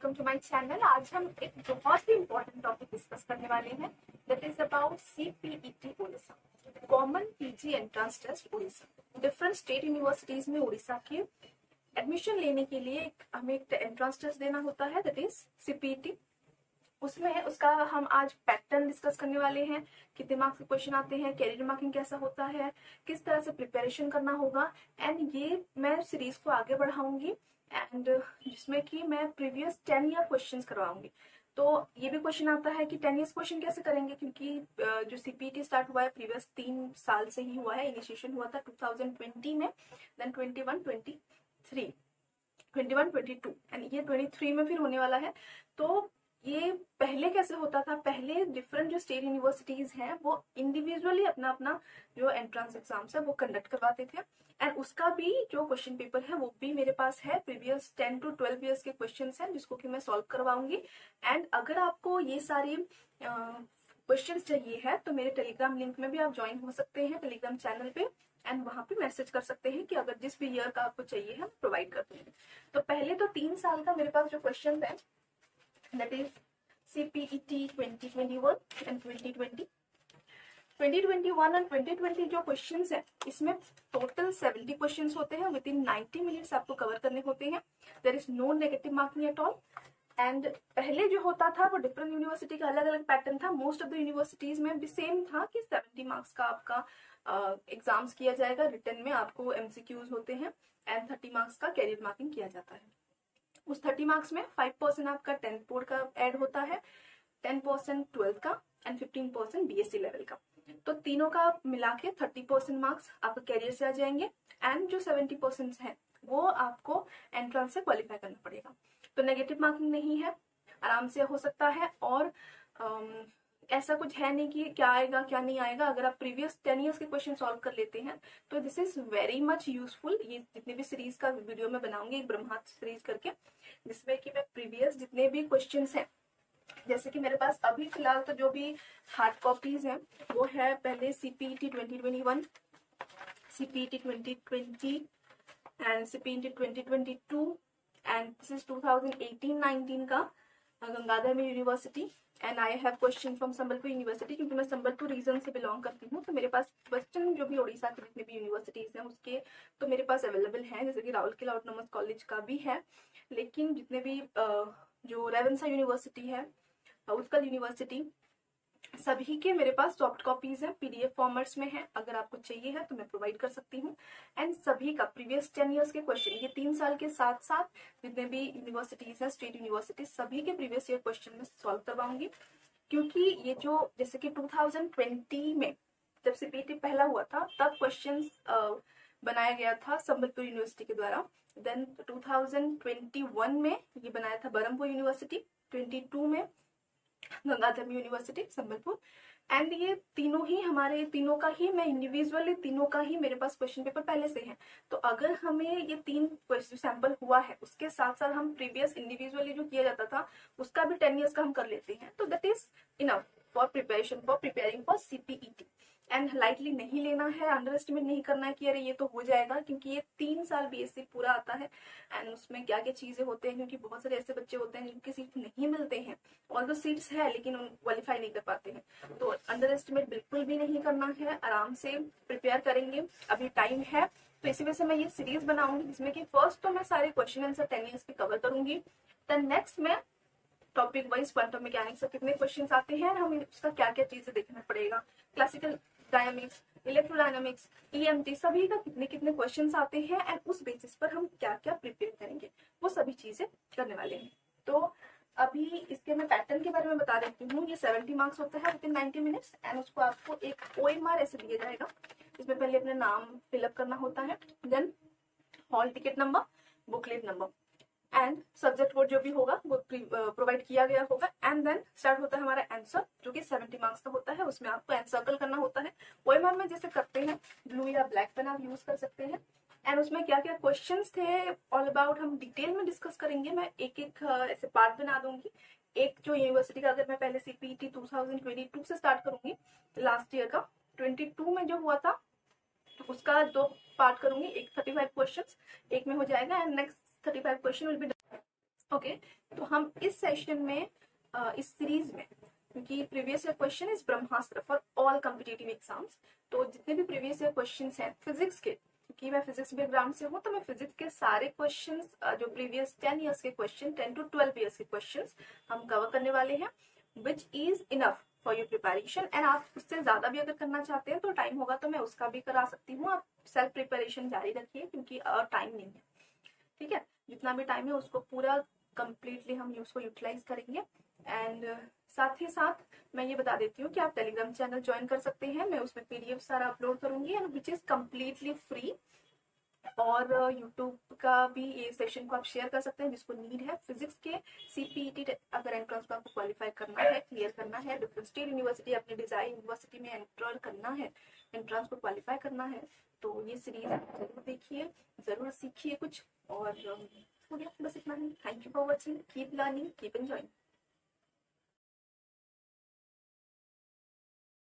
Welcome to my channel. आज हम एक बहुत ही इम्पोर्टेंट टॉपिक डिस्कस करने वाले हैं, that is about CPET Orissa, common PG entrance test Orissa. Different state universities में उड़ीसा के एडमिशन लेने के लिए हमें एक एंट्रेंस टेस्ट देना होता है, दैट इज सीपीईटी। उसमें उसका हम आज पैटर्न डिस्कस करने वाले हैं, कितने मार्क्स के क्वेश्चन आते हैं, कैरियर मार्किंग कैसा होता है, किस तरह से प्रिपरेशन करना होगा, एंड ये मैं सीरीज को आगे बढ़ाऊंगी एंड जिसमें कि मैं प्रीवियस 10 ईयर क्वेश्चंस करवाऊंगी। तो ये भी क्वेश्चन आता है कि 10 ईयर्स क्वेश्चन कैसे करेंगे, क्योंकि जो सीपीटी स्टार्ट हुआ है प्रीवियस 3 साल से ही हुआ है। इनिशिएशन हुआ था 2020 में, देन 21-22 एंड ये 23 में फिर होने वाला है। तो ये पहले कैसे होता था, पहले डिफरेंट जो स्टेट यूनिवर्सिटीज हैं वो इंडिविजुअली अपना अपना जो एंट्रेंस एग्जाम्स है वो कंडक्ट करवाते थे, एंड उसका भी जो क्वेश्चन पेपर है वो भी मेरे पास है। प्रीवियस 10 to 12 ईयर्स के क्वेश्चंस हैं जिसको कि मैं सॉल्व करवाऊंगी। एंड अगर आपको ये सारी क्वेश्चंस चाहिए है तो मेरे टेलीग्राम लिंक में भी आप ज्वाइन हो सकते हैं, टेलीग्राम चैनल पे, एंड वहां पे मैसेज कर सकते हैं कि अगर जिस भी ईयर का आपको चाहिए हम प्रोवाइड कर देंगे। तो पहले तो 3 साल का मेरे पास जो क्वेश्चन है that is CPET 2021 and 2020 2021 and 2020 जो क्वेश्चंस है इसमें टोटल 70 क्वेश्चंस होते हैं, विद इन 90 मिनट्स आपको कवर करने होते हैं। There is no negative marking at all. And पहले जो होता था वो डिफरेंट यूनिवर्सिटी का अलग अलग पैटर्न था। मोस्ट ऑफ द यूनिवर्सिटीज में भी सेम था कि 70 मार्क्स का आपका एग्जाम्स किया जाएगा, रिटर्न में आपको एमसीक्यूज होते हैं, एंड 30 मार्क्स का कैरियर मार्किंग किया जाता है। उस 30 मार्क्स में 5% आपका 10th बोर्ड का ऐड होता है, 10% 12th का, एंड 15% बीएससी लेवल का। तो तीनों का मिला के 30% मार्क्स आपका कैरियर से आ जाएंगे, एंड जो 70% है वो आपको एंट्रेंस से क्वालिफाई करना पड़ेगा। तो नेगेटिव मार्किंग नहीं है, आराम से हो सकता है। और ऐसा कुछ है नहीं कि क्या आएगा क्या नहीं आएगा। अगर आप प्रीवियस 10 ईयर्स के क्वेश्चन सॉल्व कर लेते हैं तो this is very much useful. ये जितने भी सीरीज का वीडियो में बनाऊंगी, एक ब्रह्मास्त्र सीरीज करके, जिसमें कि मैं प्रीवियस जितने भी क्वेश्चंस हैं, जैसे कि मेरे पास अभी फिलहाल तो जो भी हार्ड कॉपीज हैं वो है पहले CPET 2021, CPET 2020 and CPET 2022, and this is 2018-19 का गंगाधर में university, and I have question from Sambalpur university, क्योंकि मैं संबलपुर रीजन से बिलोंग करती हूँ। तो मेरे पास क्वेश्चन जो भी उड़ीसा के जितने भी यूनिवर्सिटीज हैं उसके तो मेरे पास अवेलेबल हैं, जैसे कि राउरकेला ऑटोनॉमस कॉलेज का भी है। लेकिन जितने भी जो रेवेन्सा यूनिवर्सिटी है, उत्कल यूनिवर्सिटी, सभी के मेरे पास सॉफ्ट कॉपीज हैं, पीडीएफ फॉर्मेट्स में है। अगर आपको चाहिए है तो मैं प्रोवाइड कर सकती हूँ। एंड सभी का प्रीवियस 10 ईयर्स के क्वेश्चन, ये 3 साल के साथ साथ जितने भी यूनिवर्सिटीज हैं, स्टेट यूनिवर्सिटीज, सभी के प्रीवियस ईयर क्वेश्चन में सॉल्व करवाऊंगी। क्योंकि ये जो जैसे कि 2020 में जब सीपीटी पहला हुआ था तब क्वेश्चन बनाया गया था संबलपुर यूनिवर्सिटी के द्वारा। देन 2021 में ये बनाया था बरहमपुर यूनिवर्सिटी, 22 में गंगाधर यूनिवर्सिटी संबलपुर। एंड ये तीनों ही हमारे, तीनों का ही मैं इंडिविजुअली, तीनों का ही मेरे पास क्वेश्चन पेपर पहले से है। तो अगर हमें ये 3 क्वेश्चन सैंपल हुआ है, उसके साथ साथ हम प्रीवियस इंडिविजुअली जो किया जाता था उसका भी 10 ईयर्स का हम कर लेते हैं, तो that is enough for preparation, for preparing for CPET. And lightly नहीं लेना है, अंडर एस्टिमेट नहीं करना है कि अरे ये तो हो जाएगा, क्योंकि ये 3 साल बीएससी पूरा आता है, एंड उसमें क्या क्या चीजें होते हैं, क्योंकि बहुत सारे ऐसे बच्चे होते हैं जिनके सीट नहीं मिलते हैं, ऑल दो सीट्स है लेकिन क्वालिफाई नहीं कर पाते हैं। तो अंडर एस्टिमेट बिल्कुल भी नहीं करना है, आराम से प्रिपेयर करेंगे, अभी टाइम है। तो इसी वजह से मैं ये सीरीज बनाऊंगी जिसमें कि फर्स्ट तो मैं सारे क्वेश्चन आंसर 10 ईयर्स के कवर करूंगी, देन नेक्स्ट मैं टॉपिक वाइज क्वांटम मैकेनिक्स से कितने क्वेश्चंस आते हैं, हमें उसका क्या क्या चीजें देखना पड़ेगा, क्लासिकल डायनामिक्स, इलेक्ट्रोडायनामिक्स, ईएमटी, सभी का कितने कितने क्वेश्चंस आते हैं, एंड उस बेसिस पर हम क्या क्या प्रिपेयर करेंगे, वो सभी चीजें करने वाले हैं। तो अभी इसके मैं पैटर्न के बारे में बता देती हूँ। ये 70 मार्क्स होता है विद इन 90 मिनट्स, एंड उसको आपको एक OMR ऐसे दिया जाएगा, इसमें पहले अपना नाम फिलअप करना होता है, then hall ticket number, booklet number, and subject code जो भी होगा वो प्रोवाइड किया गया होगा, एंड देन स्टार्ट होता है हमारा आंसर, जो कि 70 मार्क्स का होता है। उसमें आपको एनसर्कल करना होता है, ओएमआर में जैसे करते हैं, ब्लू या ब्लैक पेन आप यूज कर सकते हैं। एंड उसमें क्या क्या क्वेश्चंस थे ऑल अबाउट हम डिटेल में डिस्कस करेंगे। मैं एक एक ऐसे पार्ट बना दूंगी। एक जो यूनिवर्सिटी का, अगर मैं पहले सीपीईटी 2022 से स्टार्ट करूंगी, लास्ट ईयर का 22 में जो हुआ था उसका 2 पार्ट करूंगी, एक 35 क्वेश्चंस एक में हो जाएगा, and next 35 question will be okay, तो हम इस सेशन में इस सीरीज में, क्योंकि previous year question is Brahmastra for all competitive exams, तो जितने भी प्रीवियस ईयर क्वेश्चन हैं फिजिक्स के, क्योंकि मैं फिजिक्स बैकग्राउंड से हूँ तो मैं फिजिक्स के सारे क्वेश्चन जो प्रीवियस 10 ईयर्स के क्वेश्चन, 10 to 12 ईयर्स के क्वेश्चन हम कवर करने वाले हैं, which is enough for your preparation. And आप उससे ज्यादा भी अगर करना चाहते हैं तो टाइम होगा तो मैं उसका भी करा सकती हूँ, आप सेल्फ प्रिपरेशन जारी रखिए क्योंकि टाइम नहीं है, ठीक है। जितना भी टाइम है उसको पूरा कंप्लीटली हम उसको यूटिलाइज करेंगे। एंड साथ ही साथ मैं ये बता देती हूँ कि आप टेलीग्राम चैनल ज्वाइन कर सकते हैं, मैं उसमें पीडीएफ सारा अपलोड करूंगी and which is completely free. और यूट्यूब का भी ये सेशन को आप शेयर कर सकते हैं जिसको नीड है। फिजिक्स के सीपीईटी अगर एंट्रेंस को आपको क्वालिफाई करना है, क्लियर करना है, डिफरेंट स्टेट यूनिवर्सिटी अपने डिजाइन यूनिवर्सिटी में एंटर करना है, एंट्रेंस को क्वालिफाई करना है, तो ये सीरीज जरूर देखिए, जरूर सीखिए कुछ। और हो गया, बस इतना ही। Thank you for watching, keep learning, keep enjoying.